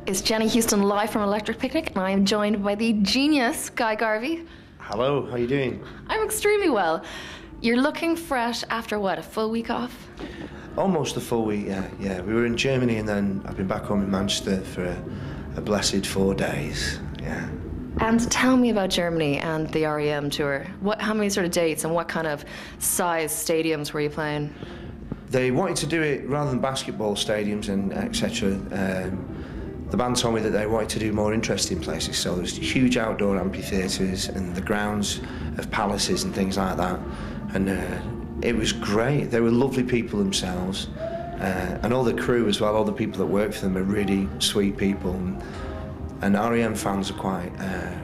It's Jenny Huston live from Electric Picnic, and I am joined by the genius Guy Garvey. Hello, how are you doing? I'm extremely well. You're looking fresh after what, a full week off? Almost a full week, yeah. We were in Germany and then I've been back home in Manchester for a blessed 4 days, yeah. And tell me about Germany and the REM tour. How many sort of dates and what kind of size stadiums were you playing? They wanted to do it rather than basketball stadiums and etc. The band told me that they wanted to do more interesting places, so there's huge outdoor amphitheatres and the grounds of palaces and things like that. And it was great. They were lovely people themselves, and all the crew as well. All the people that work for them are really sweet people, and REM fans are quite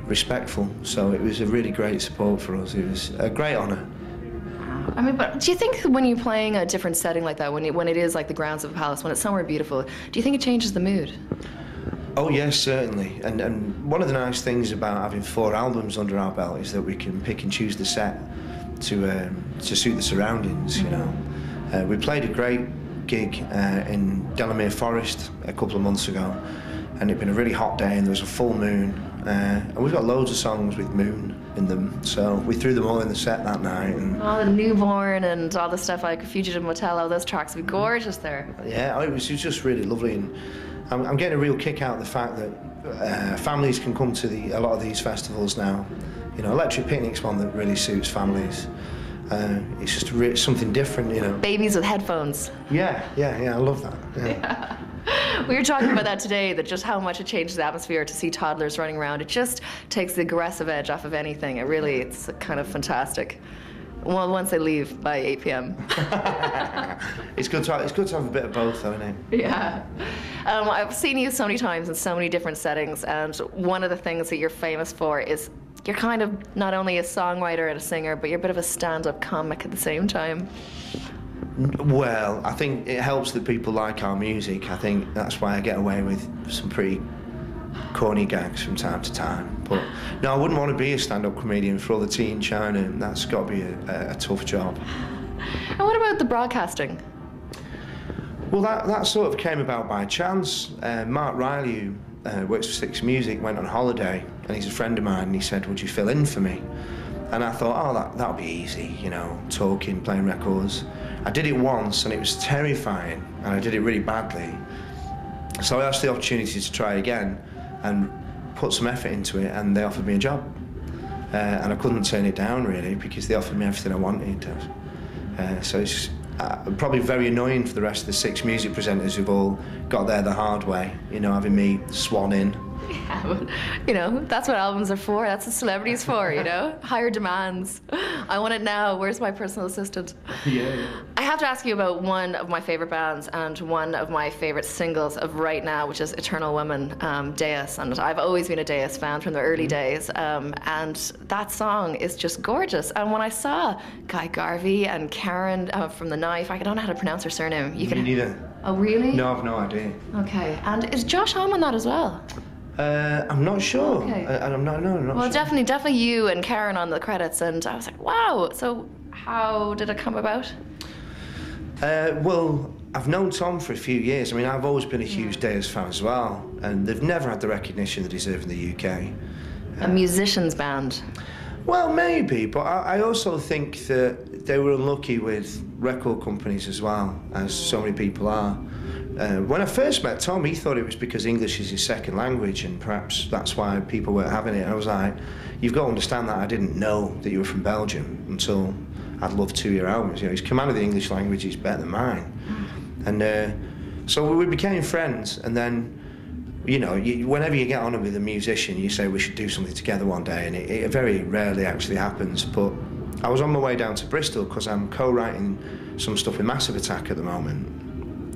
respectful. So it was a really great support for us. It was a great honour. I mean, but do you think when you're playing a different setting like that, when it is like the grounds of a palace, when it's somewhere beautiful, do you think it changes the mood? Oh yes, certainly. And one of the nice things about having 4 albums under our belt is that we can pick and choose the set to suit the surroundings. You know, we played a great gig in Delamere Forest a couple of months ago, and it'd been a really hot day and there was a full moon, and we've got loads of songs with moon in them, so we threw them all in the set that night. And all the Newborn and all the stuff like Fugitive Motel, all those tracks would be gorgeous there. Yeah, it was just really lovely, and I'm getting a real kick out of the fact that families can come to a lot of these festivals now. You know, Electric Picnic's one that really suits families. It's just something different, you know. Babies with headphones. Yeah, I love that. Yeah. We were talking about that today, that just how much it changes the atmosphere to see toddlers running around. It just takes the aggressive edge off of anything. It's kind of fantastic. Well, once they leave by 8 p.m. It's good to have a bit of both, though, isn't it? Yeah. I've seen you so many times in so many different settings, and one of the things that you're famous for is you're kind of not only a songwriter and a singer, but you're a bit of a stand-up comic at the same time. Well, I think it helps that people like our music. I think that's why I get away with some pretty corny gags from time to time. But no, I wouldn't want to be a stand-up comedian for all the tea in China. That's got to be a tough job. And what about the broadcasting? Well, that sort of came about by chance. Mark Riley, who works for Six Music, went on holiday, and he's a friend of mine, and he said, would you fill in for me? And I thought, oh, that'll be easy, you know, talking, playing records. I did it once, and it was terrifying, and I did it really badly. So I asked the opportunity to try again, and put some effort into it, and they offered me a job. And I couldn't turn it down, really, because they offered me everything I wanted. So it's probably very annoying for the rest of the Six Music presenters who've all got there the hard way, you know, having me swan in. Yeah, but, you know, that's what albums are for. That's what celebrities for, you know? Higher demands. I want it now. Where's my personal assistant? Yeah. I have to ask you about one of my favorite bands and one of my favorite singles of right now, which is Eternal Woman, Deus. And I've always been a Deus fan from the early days. And that song is just gorgeous. And when I saw Guy Garvey and Karen from The Knife, I don't know how to pronounce her surname. Me neither. Oh, really? No, I've no idea. Okay. And is Josh Homme on that as well? I'm not sure. Okay. And I'm not Well, sure. definitely you and Karen on the credits, and I was like, wow. So how did it come about? Well, I've known Tom for a few years. I mean, I've always been a huge Deus fan as well, and they've never had the recognition they deserve in the UK. A musician's band. Well, maybe, but I also think that they were unlucky with record companies as well, as so many people are. When I first met Tom, he thought it was because English is his second language, and perhaps that's why people weren't having it. And I was like, you've got to understand that I didn't know that you were from Belgium until I'd loved 2 of your albums. You know, his command of the English language is better than mine. And so we became friends, and then, you know, whenever you get on with a musician, you say we should do something together one day, and it very rarely actually happens. But I was on my way down to Bristol because I'm co-writing some stuff with Massive Attack at the moment.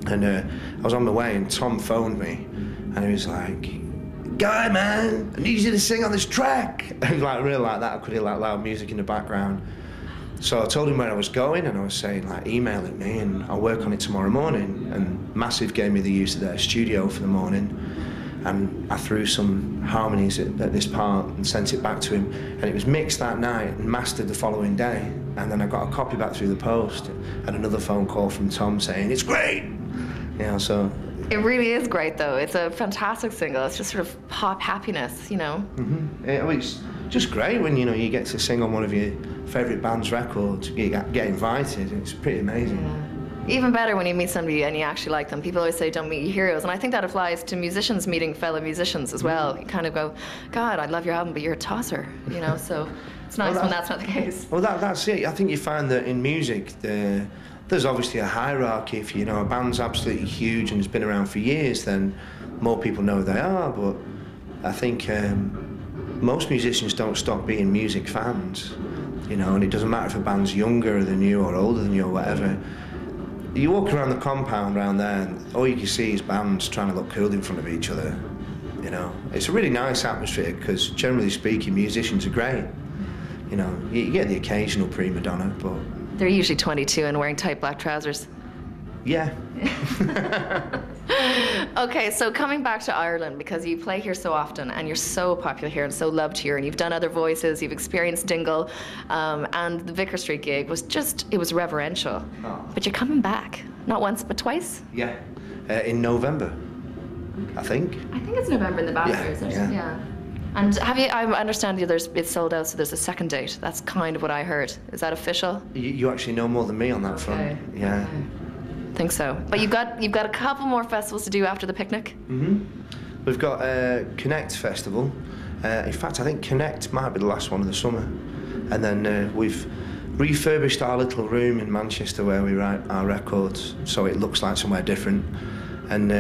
And I was on my way, and Tom phoned me, and he was like, Guy, man, I need you to sing on this track. And he was like, really like that. I could hear like loud music in the background. So I told him where I was going, and I was saying, like, email it me, and I'll work on it tomorrow morning. And Massive gave me the use of their studio for the morning, and I threw some harmonies at this part and sent it back to him. And it was mixed that night and mastered the following day. And then I got a copy back through the post, and another phone call from Tom saying, it's great. You know, so It really is great, though. It's a fantastic single. It's just sort of pop happiness, you know. It's just great when you get to sing on one of your favourite band's records. You get invited. It's pretty amazing. Yeah. Even better when you meet somebody and you actually like them. People always say, don't meet your heroes. And I think that applies to musicians meeting fellow musicians as well. You kind of go, God, I love your album, but you're a tosser, you know? So it's nice when that's not the case. Well, that's it. I think you find that in music, there's obviously a hierarchy. If a band's absolutely huge and has been around for years, then more people know who they are. But I think most musicians don't stop being music fans, and it doesn't matter if a band's younger than you or older than you or whatever. You walk around the compound around there and all you can see is bands trying to look cool in front of each other, It's a really nice atmosphere because, generally speaking, musicians are great. You get the occasional prima donna, but... They're usually 22 and wearing tight black trousers. Yeah. Okay, so coming back to Ireland, because you play here so often and you're so popular here and so loved here, and you've done other voices, you've experienced Dingle, and the Vicar Street gig was it was reverential. Oh. But you're coming back, not once but twice? Yeah, in November, I think. I think it's November in the Bachelors. Yeah. And I understand it's sold out, so there's a second date. That's kind of what I heard. Is that official? You actually know more than me on that front. Yeah. Okay. Think so. But you've got a couple more festivals to do after the picnic. We've got Connect Festival. In fact, I think Connect might be the last one of the summer. And then we've refurbished our little room in Manchester where we write our records, so it looks like somewhere different. And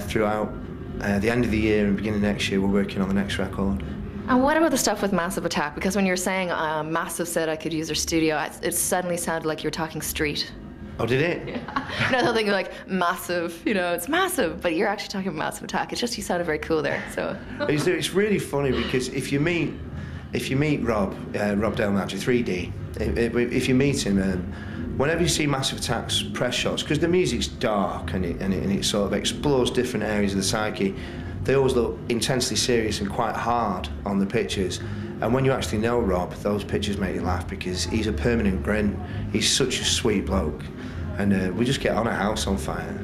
throughout the end of the year and beginning of next year, we're working on the next record. And what about the stuff with Massive Attack? Because when you're saying Massive said I could use their studio, it suddenly sounded like you were talking street. Oh, did it? Yeah. No, thinking like massive, it's massive, but you're actually talking Massive Attack. It's just you sounded very cool there. So it's really funny because if you meet Rob Delmacher, 3D, if you meet him, whenever you see Massive Attack's press shots, because the music's dark and it sort of explores different areas of the psyche, they always look intensely serious and quite hard on the pictures. And when you actually know Rob, those pictures make you laugh because he's a permanent grin. He's such a sweet bloke. And we just get on a house on fire.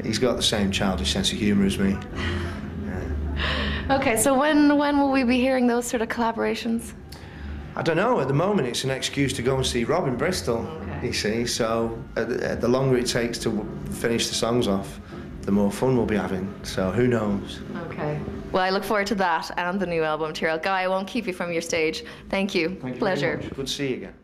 He's got the same childish sense of humour as me. Okay, so when will we be hearing those sort of collaborations? I don't know. At the moment, it's an excuse to go and see Rob in Bristol, You see. So the longer it takes to finish the songs off, the more fun we'll be having. So who knows? Okay. Well, I look forward to that and the new album material. Guy, I won't keep you from your stage. Thank you. Thank you Pleasure. very much. Good to see you again.